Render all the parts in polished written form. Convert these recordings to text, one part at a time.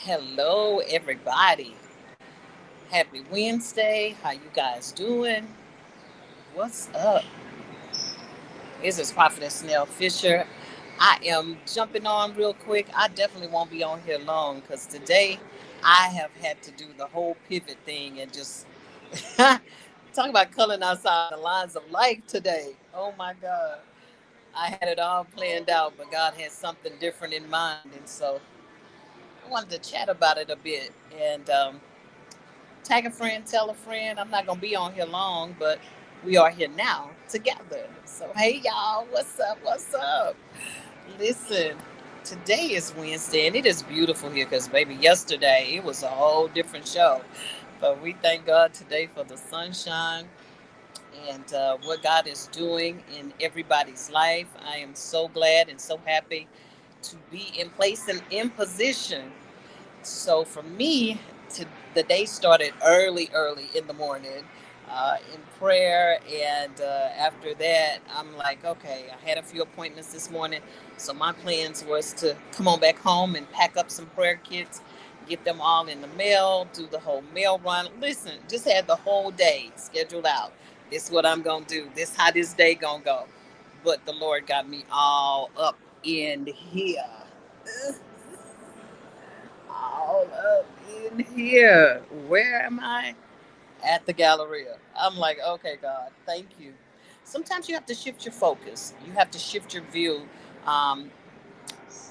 Hello, everybody. Happy Wednesday. How you guys doing? What's up? This is Prophetess Nell Fisher. I am jumping on real quick. I definitely won't be on here long because today I have had to do the whole pivot thing and just talk about coloring outside the lines of life today. Oh my God. I had it all planned out, but God had something different in mind. And so I wanted to chat about it a bit. And tag a friend, tell a friend. I'm not gonna be on here long, but we are here now together. So hey y'all, what's up? What's up? Listen, today is Wednesday and it is beautiful here because baby, yesterday it was a whole different show. But we thank God today for the sunshine and what God is doing in everybody's life. I am so glad and so happy to be in place and in position. So for me, the day started early in the morning in prayer. And after that, I'm like, okay, I had a few appointments this morning. So my plans was to come on back home and pack up some prayer kits, get them all in the mail, do the whole mail run. Listen, just had the whole day scheduled out. This is what I'm going to do. This how this day going to go. But the Lord got me all up in here. All up in here. Where am I? At the Galleria. I'm like, okay, God, thank you. Sometimes you have to shift your focus. You have to shift your view. Um,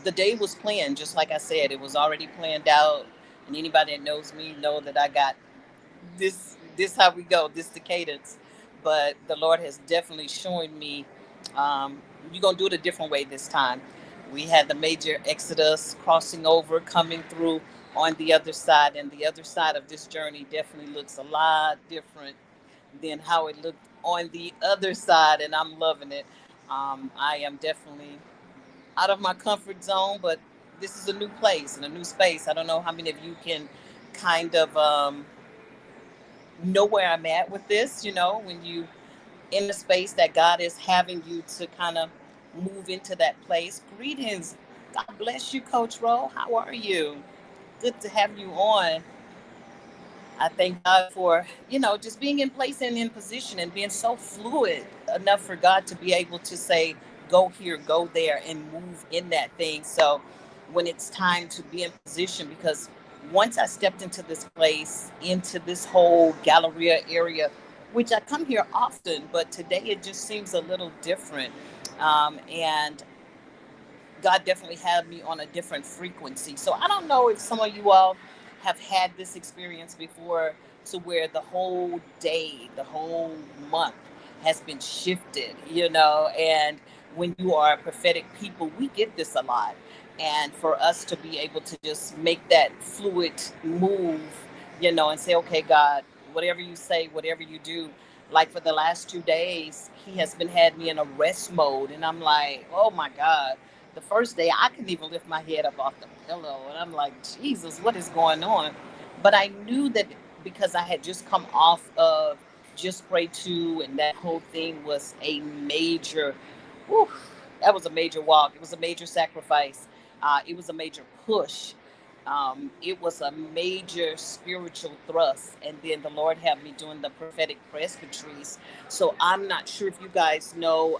the day was planned, just like I said, it was already planned out. And anybody that knows me know that I got this how we go, this the cadence. But the Lord has definitely shown me you're gonna do it a different way this time. We had the major exodus crossing over, coming through on the other side, and the other side of this journey definitely looks a lot different than how it looked on the other side, and I'm loving it. I am definitely out of my comfort zone, but this is a new place and a new space. I don't know how many of you can kind of know where I'm at with this, when you in the space that God is having you to kind of move into that place. Greetings. God bless you, Coach Rowe. How are you? Good to have you on. I thank God for, just being in place and in position and being so fluid enough for God to be able to say, go here, go there, and move in that thing. So when it's time to be in position, because once I stepped into this place, into this whole Galleria area, which I come here often, but today it just seems a little different. And God definitely had me on a different frequency. So I don't know if some of you all have had this experience before to where the whole day, the whole month has been shifted, and when you are prophetic people, we get this a lot. And for us to be able to just make that fluid move, and say, okay, God, whatever you say, whatever you do, like for the last 2 days, he has been had me in a rest mode. And I'm like, oh my God, the first day I couldn't even lift my head up off the pillow. And I'm like, Jesus, what is going on? But I knew that because I had just come off of Just Pray 2, and that whole thing was a major, whew, that was a major walk. It was a major sacrifice. It was a major push. It was a major spiritual thrust. And then the Lord had me doing the prophetic presbyteries. So I'm not sure if you guys know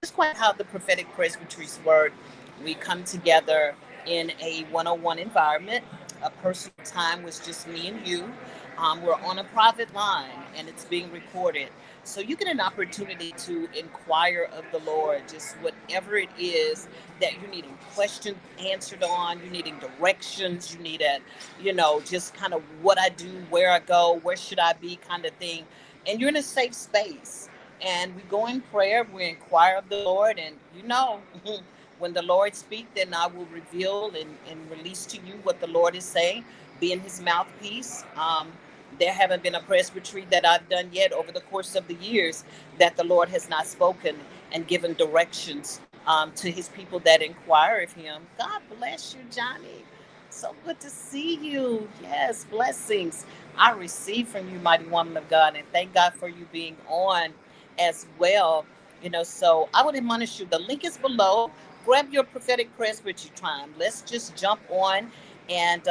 just quite how the prophetic presbyteries work. We come together in a one-on-one environment. A personal time was just me and you. We're on a private line and it's being recorded. So you get an opportunity to inquire of the Lord, just whatever it is that you're needing questions answered on, you're needing directions, you need it, just kind of what I do, where I go, where should I be kind of thing. And you're in a safe space. And we go in prayer, we inquire of the Lord, and when the Lord speaks, then I will reveal and release to you what the Lord is saying, being his mouthpiece. There haven't been a presbytery that I've done yet over the course of the years that the Lord has not spoken and given directions to his people that inquire of him. God bless you, Johnny. So good to see you. Yes, blessings. I receive from you, mighty woman of God, and thank God for you being on as well. So I would admonish you. The link is below. Grab your prophetic presbytery time. Let's just jump on and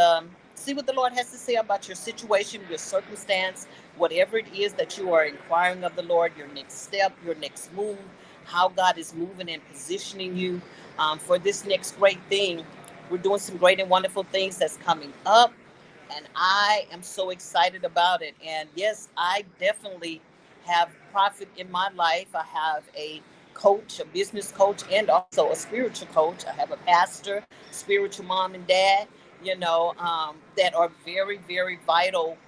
see what the Lord has to say about your situation, your circumstance, whatever it is that you are inquiring of the Lord, your next step, your next move, how God is moving and positioning you for this next great thing. We're doing some great and wonderful things that's coming up, and I am so excited about it. And yes, I definitely have prophet in my life. I have a coach, a business coach, and also a spiritual coach. I have a pastor, spiritual mom and dad, that are very, very vital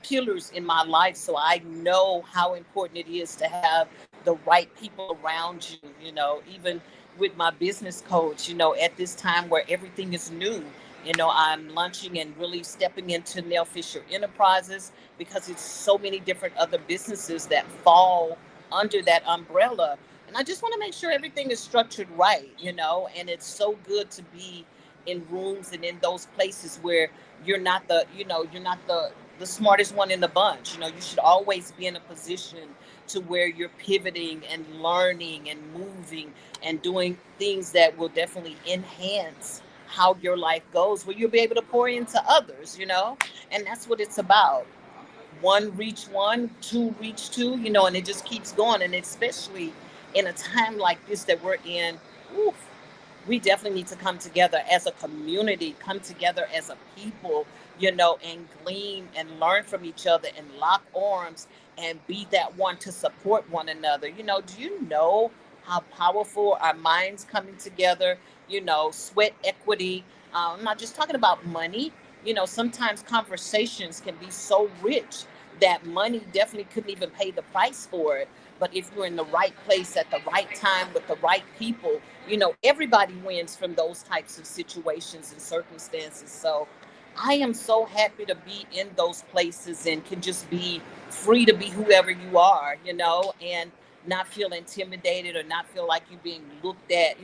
pillars in my life. So I know how important it is to have the right people around you, even with my business coach, at this time where everything is new. I'm launching and really stepping into Nell Fisher Enterprises because it's so many different other businesses that fall under that umbrella. And I just want to make sure everything is structured right, and it's so good to be in rooms and in those places where you're not the smartest one in the bunch. You should always be in a position to where you're pivoting and learning and moving and doing things that will definitely enhance how your life goes, where you'll be able to pour into others, and that's what it's about. One reach one, two reach two, and it just keeps going. And especially in a time like this that we're in, oof, we definitely need to come together as a community, come together as a people, and glean and learn from each other and lock arms and be that one to support one another. Do you know how powerful our minds coming together, sweat equity? I'm not just talking about money. Sometimes conversations can be so rich that money definitely couldn't even pay the price for it. But if you're in the right place at the right time with the right people, everybody wins from those types of situations and circumstances. So I am so happy to be in those places and can just be free to be whoever you are, and not feel intimidated or not feel like you're being looked at,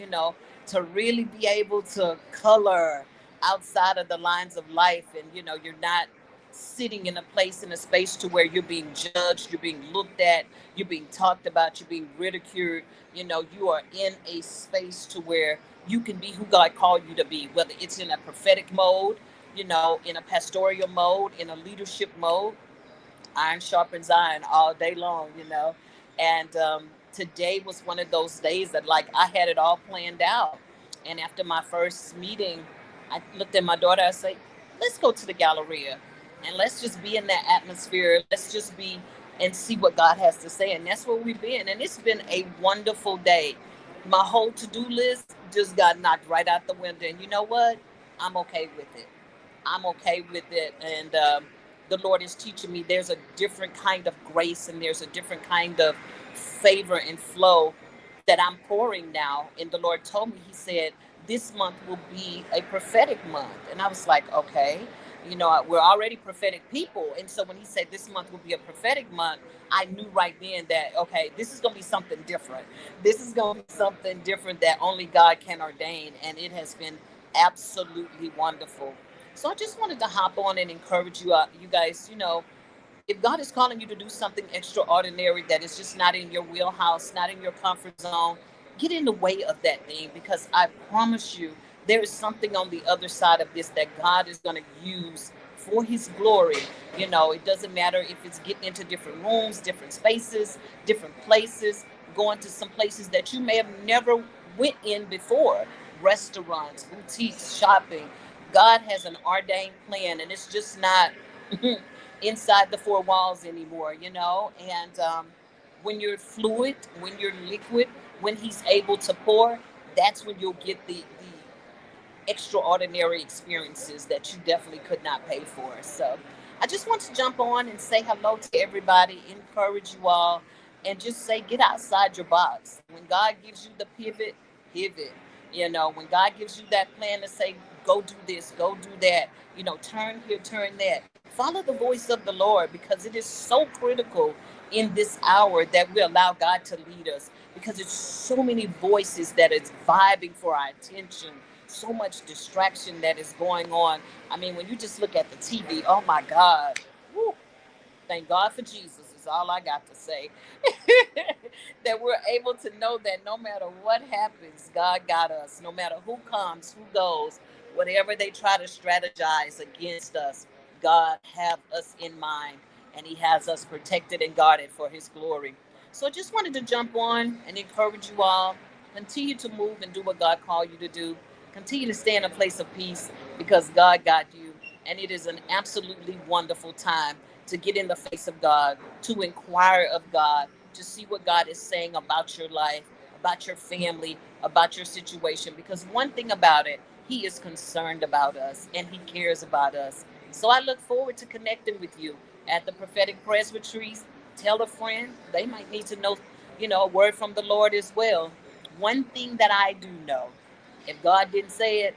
to really be able to color outside of the lines of life. And, you're not sitting in a place, in a space to where you're being judged, you're being looked at, you're being talked about, you're being ridiculed. You are in a space to where you can be who God called you to be, whether it's in a prophetic mode, in a pastoral mode, in a leadership mode. Iron sharpens iron all day long, And today was one of those days that, like, I had it all planned out. And after my first meeting, I looked at my daughter. I said, "Let's go to the Galleria, and let's just be in that atmosphere. Let's just be and see what God has to say." And that's where we've been. And it's been a wonderful day. My whole to-do list just got knocked right out the window. And you know what? I'm okay with it. I'm okay with it. And the Lord is teaching me there's a different kind of grace and there's a different kind of favor and flow that I'm pouring now. And the Lord told me, He said, this month will be a prophetic month. And I was like, okay, we're already prophetic people. And so when He said this month will be a prophetic month, I knew right then that, okay, this is going to be something different. This is going to be something different that only God can ordain. And it has been absolutely wonderful. So I just wanted to hop on and encourage you guys, if God is calling you to do something extraordinary that is just not in your wheelhouse, not in your comfort zone, get in the way of that thing, because I promise you there is something on the other side of this that God is going to use for His glory. It doesn't matter if it's getting into different rooms, different spaces, different places, going to some places that you may have never went in before, restaurants, boutiques, shopping. God has an ordained plan, and it's just not inside the four walls anymore, And when you're fluid, when you're liquid, when He's able to pour, that's when you'll get the extraordinary experiences that you definitely could not pay for. So I just want to jump on and say hello to everybody, encourage you all, and just say get outside your box. When God gives you the pivot, pivot. When God gives you that plan to say, go do this, go do that, turn here, turn that. Follow the voice of the Lord, because it is so critical in this hour that we allow God to lead us, because it's so many voices that is vibing for our attention, so much distraction that is going on. I mean, when you just look at the TV, oh my God, woo, thank God for Jesus is all I got to say. That we're able to know that no matter what happens, God got us. No matter who comes, who goes, Whatever they try to strategize against us, God have us in mind, and He has us protected and guarded for His glory. So I just wanted to jump on and encourage you all. Continue to move and do what God called you to do. Continue to stay in a place of peace because God got you. And it is an absolutely wonderful time to get in the face of God, to inquire of God, to see what God is saying about your life, about your family, about your situation. Because one thing about it, He is concerned about us and He cares about us. So I look forward to connecting with you at the prophetic press retreats. Tell a friend, they might need to know, a word from the Lord as well. One thing that I do know, if God didn't say it,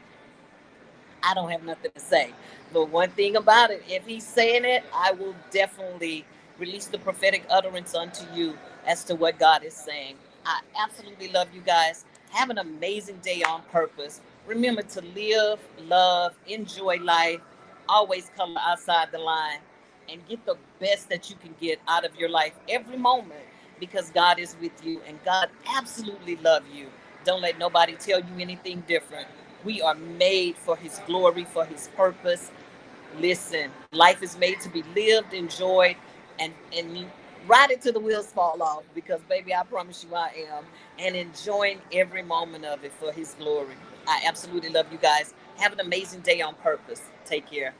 I don't have nothing to say. But one thing about it, if He's saying it, I will definitely release the prophetic utterance unto you as to what God is saying. I absolutely love you guys. Have an amazing day on purpose. Remember to live, love, enjoy life, always color outside the line, and get the best that you can get out of your life every moment because God is with you and God absolutely loves you. Don't let nobody tell you anything different. We are made for His glory, for His purpose. Listen, life is made to be lived, enjoyed, and ride it till the wheels fall off. Because, baby, I promise you, I am, and enjoying every moment of it for His glory. I absolutely love you guys. Have an amazing day on purpose. Take care.